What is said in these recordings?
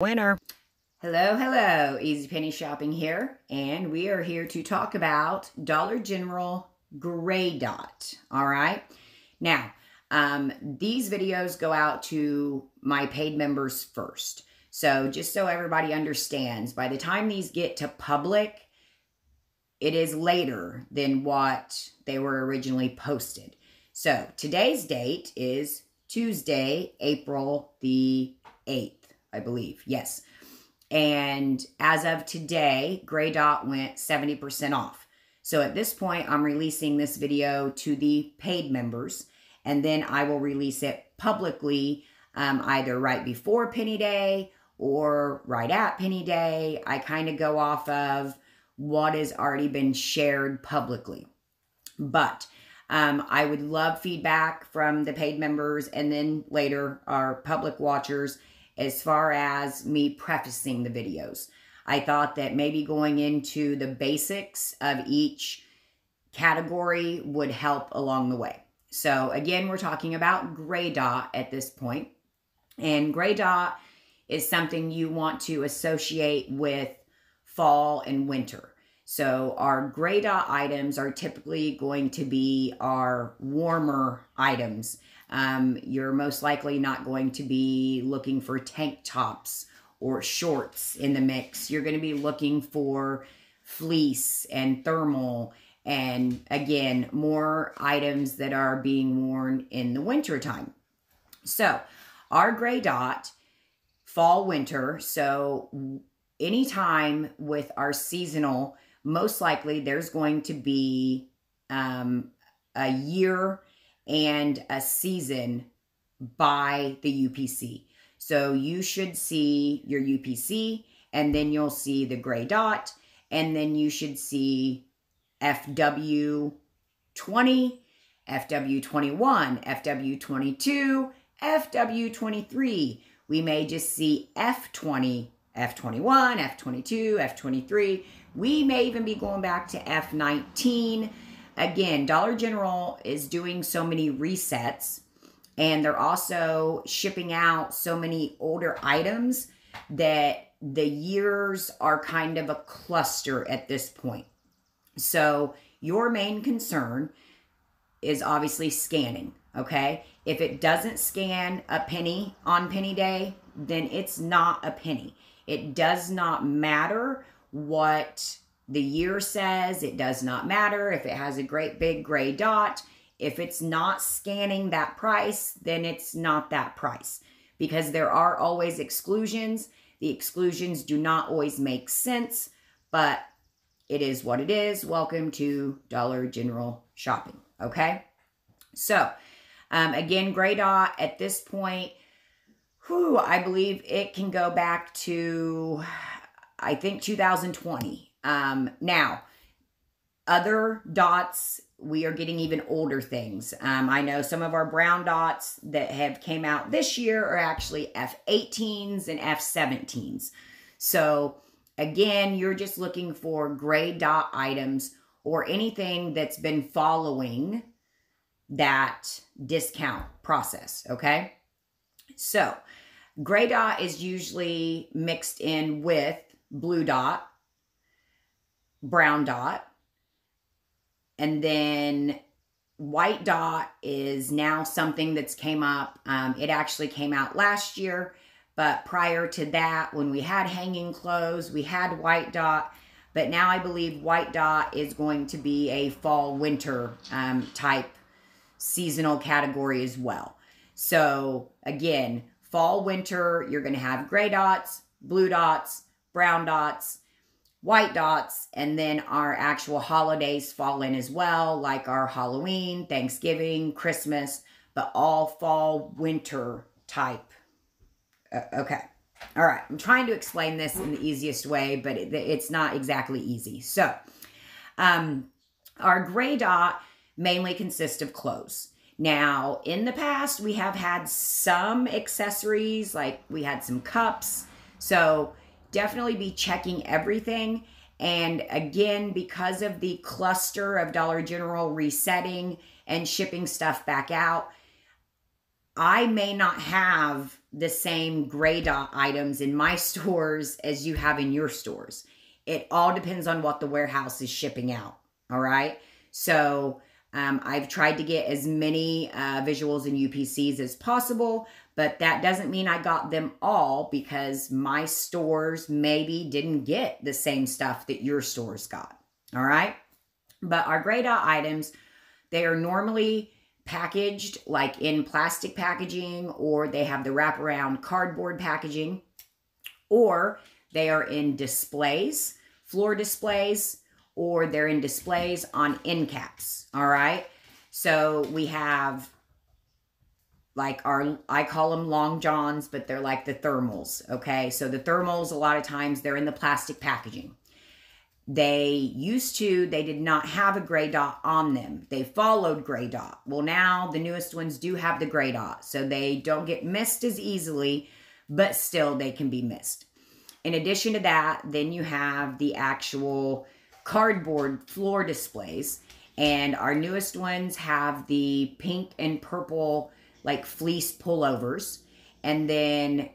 Winner. Hello, Easy Penny Shopping here, and we are here to talk about Dollar General Gray Dot. All right. Now, these videos go out to my paid members first. So just so everybody understands, by the time these get to public, it is later than what they were originally posted. So today's date is Tuesday, April the 8th. I believe. Yes. And as of today, Gray Dot went 70% off. So at this point, I'm releasing this video to the paid members, and then I will release it publicly either right before Penny Day or right at Penny Day. I kind of go off of what has already been shared publicly. But I would love feedback from the paid members and then later our public watchers as far as me prefacing the videos. I thought that maybe going into the basics of each category would help along the way. So again, we're talking about Gray Dot at this point. And Gray Dot is something you want to associate with fall and winter. So our Gray Dot items are typically going to be our warmer items. You're most likely not going to be looking for tank tops or shorts in the mix. You're going to be looking for fleece and thermal and, again, more items that are being worn in the wintertime. So our Gray Dot, fall, winter, so anytime with our seasonal, most likely there's going to be a year and a season by the UPC. So you should see your UPC, and then you'll see the Gray Dot, and then you should see FW20, FW21, FW22, FW23. We may just see F20, F21, F22, F23. We may even be going back to F19. Again, Dollar General is doing so many resets, and they're also shipping out so many older items that the years are kind of a cluster at this point. So your main concern is obviously scanning, okay? If it doesn't scan a penny on Penny Day, then it's not a penny. It does not matter what the year says. It does not matter if it has a great big Gray Dot. If it's not scanning that price, then it's not that price, because there are always exclusions. The exclusions do not always make sense, but it is what it is. Welcome to Dollar General shopping, okay? So, again, Gray Dot at this point, I believe it can go back to, I think, 2020. Now, other dots, we are getting even older things. I know some of our brown dots that have came out this year are actually F18s and F17s. So again, you're just looking for Gray Dot items or anything that's been following that discount process, okay? So Gray Dot is usually mixed in with Blue Dot, Brown Dot, and then White Dot is now something that's came up. It actually came out last year, but prior to that, when we had hanging clothes, we had White Dot, but now I believe White Dot is going to be a fall-winter type seasonal category as well. So again, fall-winter, you're going to have Gray Dots, Blue Dots, Brown Dots, White Dots, and then our actual holidays fall in as well, like our Halloween, Thanksgiving, Christmas, but all fall, winter type. Okay. All right. I'm trying to explain this in the easiest way, but it's not exactly easy. So, our Gray Dot mainly consists of clothes. Now, in the past, we have had some accessories, like we had some cups. So definitely be checking everything. And again, because of the cluster of Dollar General resetting and shipping stuff back out, I may not have the same gray dot items in my stores as you have in your stores. It all depends on what the warehouse is shipping out. All right. So I've tried to get as many visuals and UPCs as possible, but that doesn't mean I got them all, because my stores maybe didn't get the same stuff that your stores got. All right. But our gray dot items, they are normally packaged like in plastic packaging, or they have the wraparound cardboard packaging, or they are in displays, floor displays, or they're in displays on end caps. All right. So we have like I call them long johns, but they're like the thermals. Okay. So the thermals, a lot of times they're in the plastic packaging. They did not have a gray dot on them. They followed gray dot. Well, now the newest ones do have the gray dot, so they don't get missed as easily, but still they can be missed. In addition to that, then you have the actual cardboard floor displays, and our newest ones have the pink and purple like fleece pullovers, and then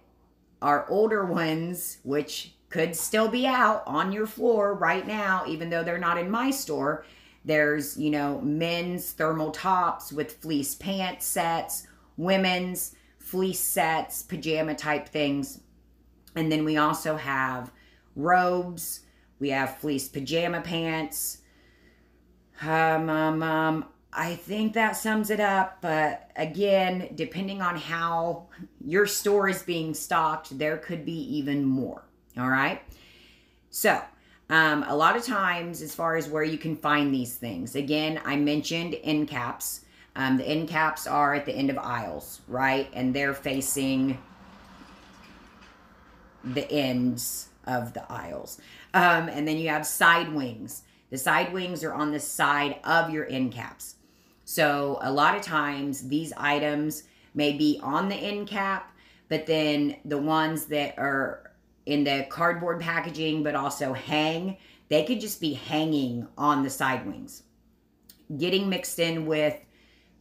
our older ones, which could still be out on your floor right now, even though they're not in my store. There's, men's thermal tops with fleece pants sets, women's fleece sets, pajama type things. And then we also have robes. We have fleece pajama pants. I think that sums it up. But again, depending on how your store is being stocked, there could be even more. All right. So, a lot of times as far as where you can find these things, again, I mentioned end caps. The end caps are at the end of aisles, right? And they're facing the ends of the aisles. And then you have side wings. The side wings are on the side of your end caps. So a lot of times these items may be on the end cap, but then the ones that are in the cardboard packaging but also hang, they could just be hanging on the side wings. Getting mixed in with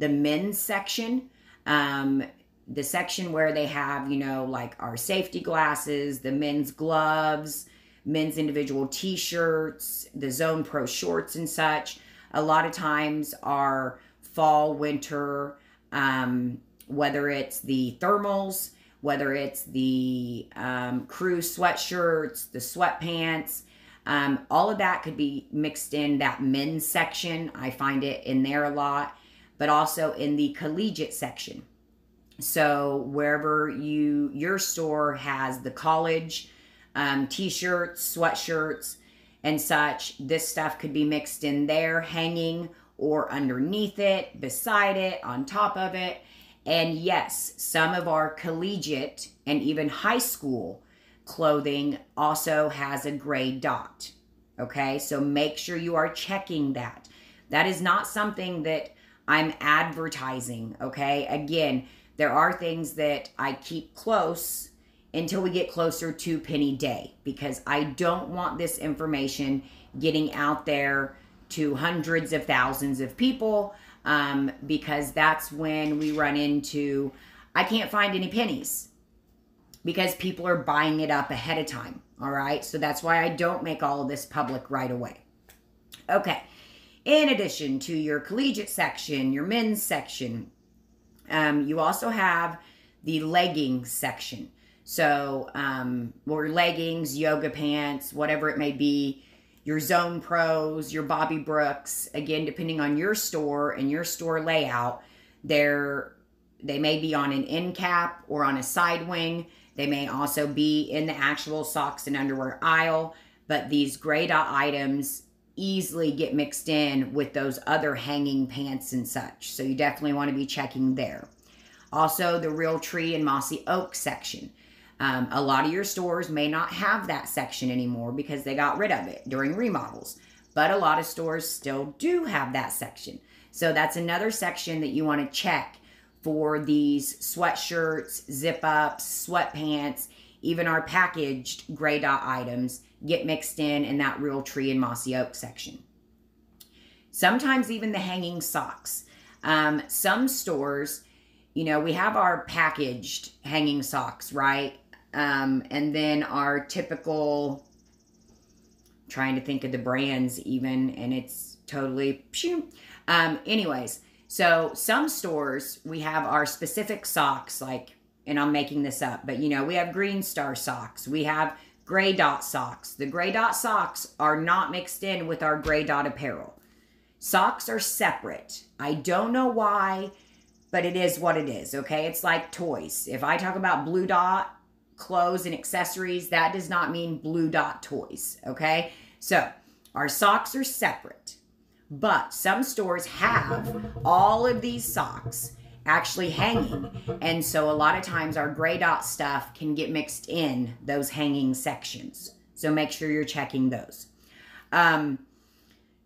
the men's section, the section where they have, like our safety glasses, the men's gloves, men's individual t-shirts, the Zone Pro shorts and such. A lot of times our fall, winter, whether it's the thermals, whether it's the crew sweatshirts, the sweatpants, all of that could be mixed in that men's section. I find it in there a lot, but also in the collegiate section. So wherever your store has the college t-shirts, sweatshirts, and such, this stuff could be mixed in there, hanging or underneath it, beside it, on top of it. And yes, some of our collegiate and even high school clothing also has a gray dot. Okay, so make sure you are checking that. That is not something that I'm advertising. Okay, again, there are things that I keep close until we get closer to Penny Day, because I don't want this information getting out there to hundreds of thousands of people. Because that's when we run into, I can't find any pennies, because people are buying it up ahead of time. All right. So that's why I don't make all of this public right away. Okay. In addition to your collegiate section, your men's section, you also have the leggings section. So, or leggings, yoga pants, whatever it may be, your Zone Pros, your Bobby Brooks, again, depending on your store and your store layout, they may be on an end cap or on a side wing. They may also be in the actual socks and underwear aisle, but these gray dot items easily get mixed in with those other hanging pants and such. So you definitely want to be checking there. Also, the Real Tree and Mossy Oak section. A lot of your stores may not have that section anymore because they got rid of it during remodels. But a lot of stores still do have that section. So that's another section that you want to check for these sweatshirts, zip-ups, sweatpants, even our packaged gray dot items get mixed in that Real Tree and Mossy Oak section. Sometimes even the hanging socks. Some stores, you know, we have our packaged hanging socks, right? And then our typical, trying to think of the brands even, and it's totally, anyways, so some stores, we have our specific socks, like, and I'm making this up, but you know, we have Green Star socks, we have Gray Dot socks. The Gray Dot socks are not mixed in with our Gray Dot apparel. Socks are separate. I don't know why, but it is what it is, okay? It's like toys. If I talk about Blue Dot clothes and accessories, that does not mean Blue Dot toys, okay? So our socks are separate, but some stores have all of these socks actually hanging, and so a lot of times our Gray Dot stuff can get mixed in those hanging sections, so make sure you're checking those.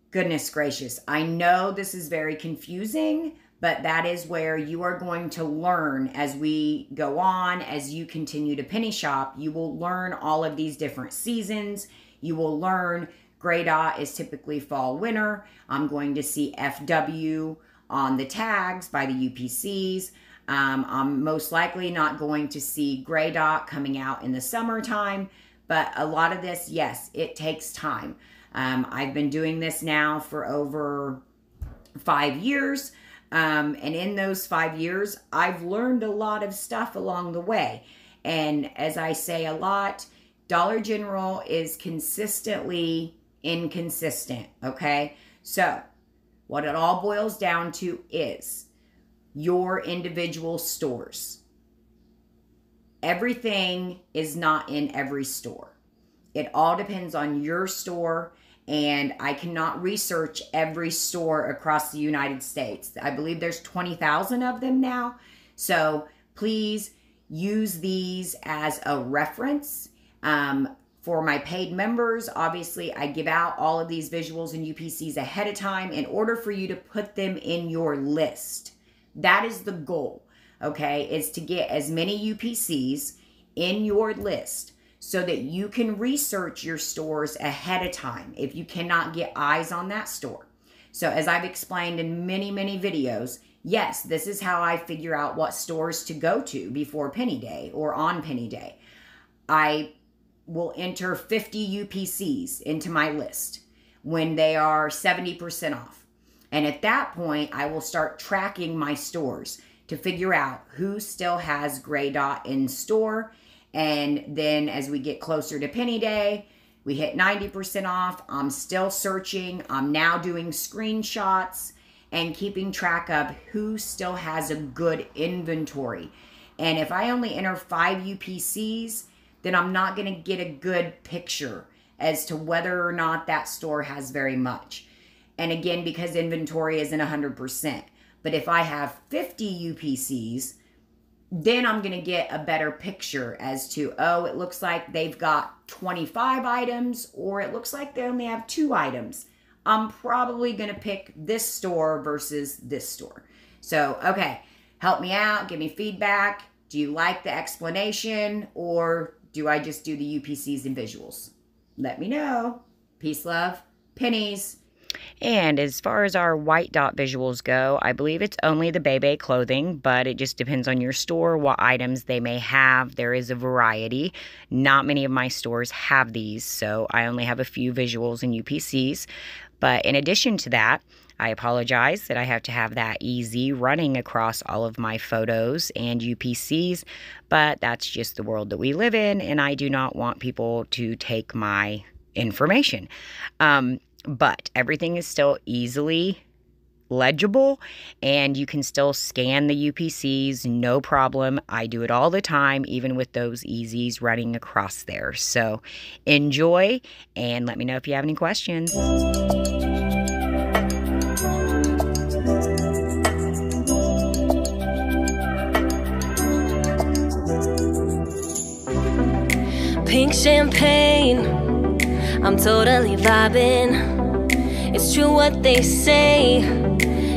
Goodness gracious, I know this is very confusing, but that is where you are going to learn as we go on. As you continue to penny shop, you will learn all of these different seasons. You will learn Gray Dot is typically fall winter. I'm going to see FW on the tags by the UPCs. I'm most likely not going to see Gray Dot coming out in the summertime, but a lot of this, yes, it takes time. I've been doing this now for over 5 years, and in those 5 years, I've learned a lot of stuff along the way. And as I say a lot, Dollar General is consistently inconsistent, okay? So what it all boils down to is your individual stores. Everything is not in every store. It all depends on your store, and I cannot research every store across the United States. I believe there's 20,000 of them now. So please use these as a reference. For my paid members, obviously, I give out all of these visuals and UPCs ahead of time in order for you to put them in your list. That is the goal, okay, is to get as many UPCs in your list so that you can research your stores ahead of time if you cannot get eyes on that store. So as I've explained in many, many videos, yes, this is how I figure out what stores to go to before Penny Day or on Penny Day. I will enter 50 UPCs into my list when they are 70% off. And at that point, I will start tracking my stores to figure out who still has Gray Dot in store. And then as we get closer to Penny Day, we hit 90% off. I'm still searching. I'm now doing screenshots and keeping track of who still has a good inventory. And if I only enter 5 UPCs, then I'm not going to get a good picture as to whether or not that store has very much. And again, because inventory isn't 100%. But if I have 50 UPCs, then I'm going to get a better picture as to, oh, it looks like they've got 25 items, or it looks like they only have 2 items. I'm probably going to pick this store versus this store. So, okay, help me out, give me feedback. Do you like the explanation, or do I just do the UPCs and visuals? Let me know. Peace, love, Pennies. And as far as our white dot visuals go, I believe it's only the Bebe clothing, but it just depends on your store, what items they may have. There is a variety. Not many of my stores have these, so I only have a few visuals and UPCs. But in addition to that, I apologize that I have to have that easy running across all of my photos and UPCs, but that's just the world that we live in, and I do not want people to take my information. But everything is still easily legible, and you can still scan the UPCs, no problem. I do it all the time, even with those easies running across there. So enjoy, and let me know if you have any questions. Pink champagne, I'm totally vibing. It's true what they say,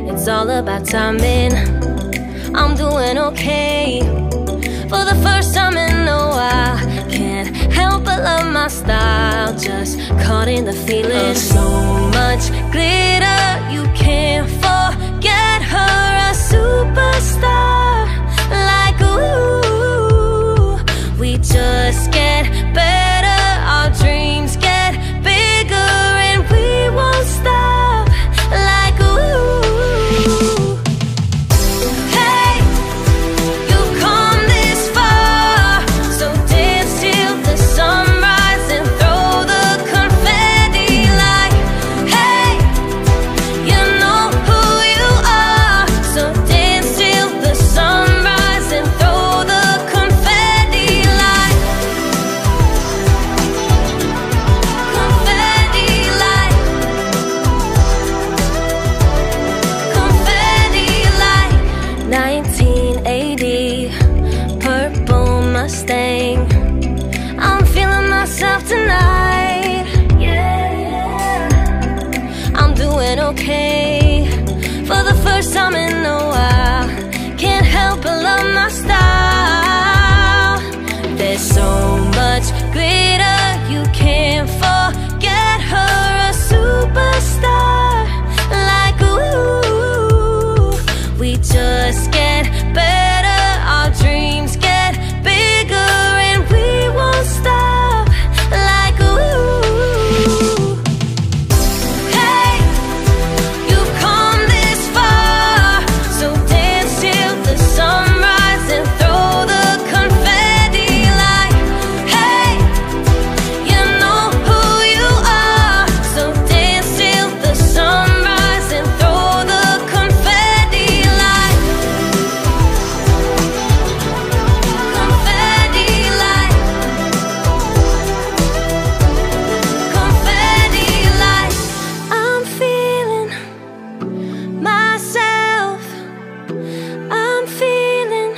it's all about timing. I'm doing okay, for the first time in a while. Can't help but love my style, just caught in the feeling of so much glitter. You can't forget her, a superstar. just get better, our dreams get bigger, and we won't stop. Like ooh, hey, you've come this far, so dance till the sunrise and throw the confetti. Like hey, you know who you are, so dance till the sunrise and throw the confetti. Like confetti, like confetti, like 1980 purple Mustang. I'm feeling myself tonight. Yeah, I'm doing okay for the first time in a while. Can't help but love my style. There's so much glitter, you can't forget her, a superstar. Like ooh, we just get better, our dreams get bigger, and we won't stop. Like ooh, hey, you've come this far, so dance till the sunrise and throw the confetti. Like hey, you know who you are, so dance till the sunrise and throw the confetti. Like confetti, like confetti, like I'm feeling myself, I'm feeling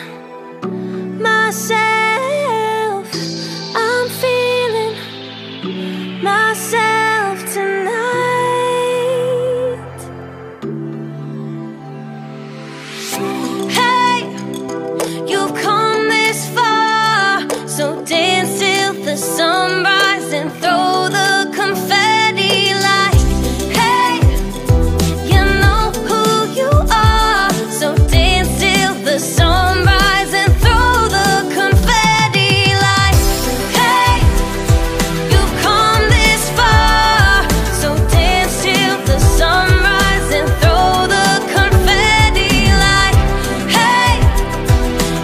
myself, I'm feeling myself tonight. Hey, you've come this far, so dance till the sunrise and throw the confetti. Like hey, you know who you are, so dance till the sunrise and throw the confetti. Like hey, you've come this far, so dance till the sunrise and throw the confetti. Like hey,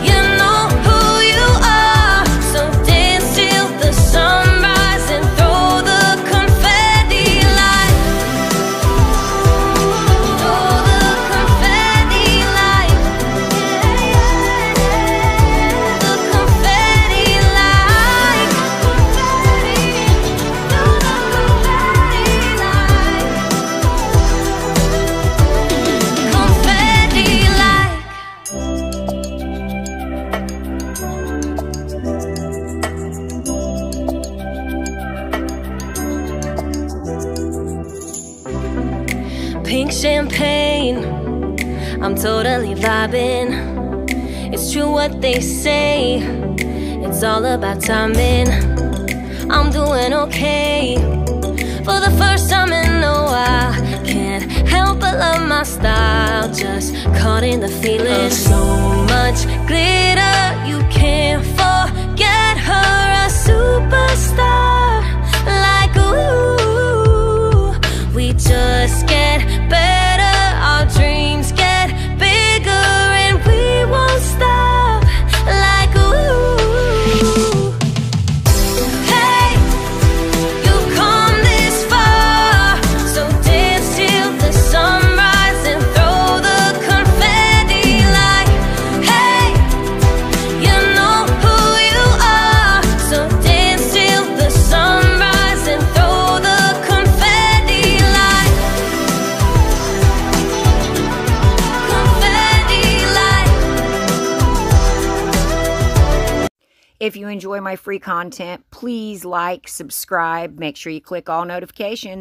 you know who you are, so dance till the sunrise and throw the confetti. Like throw the confetti. Like the confetti. Like confetti, throw the confetti. Like confetti, like pink champagne, I'm totally vibing. It's true what they say, it's all about timing. I'm doing okay for the first time in a while. Can't help but love my style, just caught in the feeling of so much glitter, you can't forget her, a superstar. Like ooh, we just get better, our dreams get bigger, and we won't stop. Like ooh, hey, you've come this far, so dance till the sunrise and throw the confetti. Like hey, you know who you are, so dance till the sunrise and throw the confetti. Like confetti, like If you enjoy my free content, please like, subscribe, make sure you click all notifications.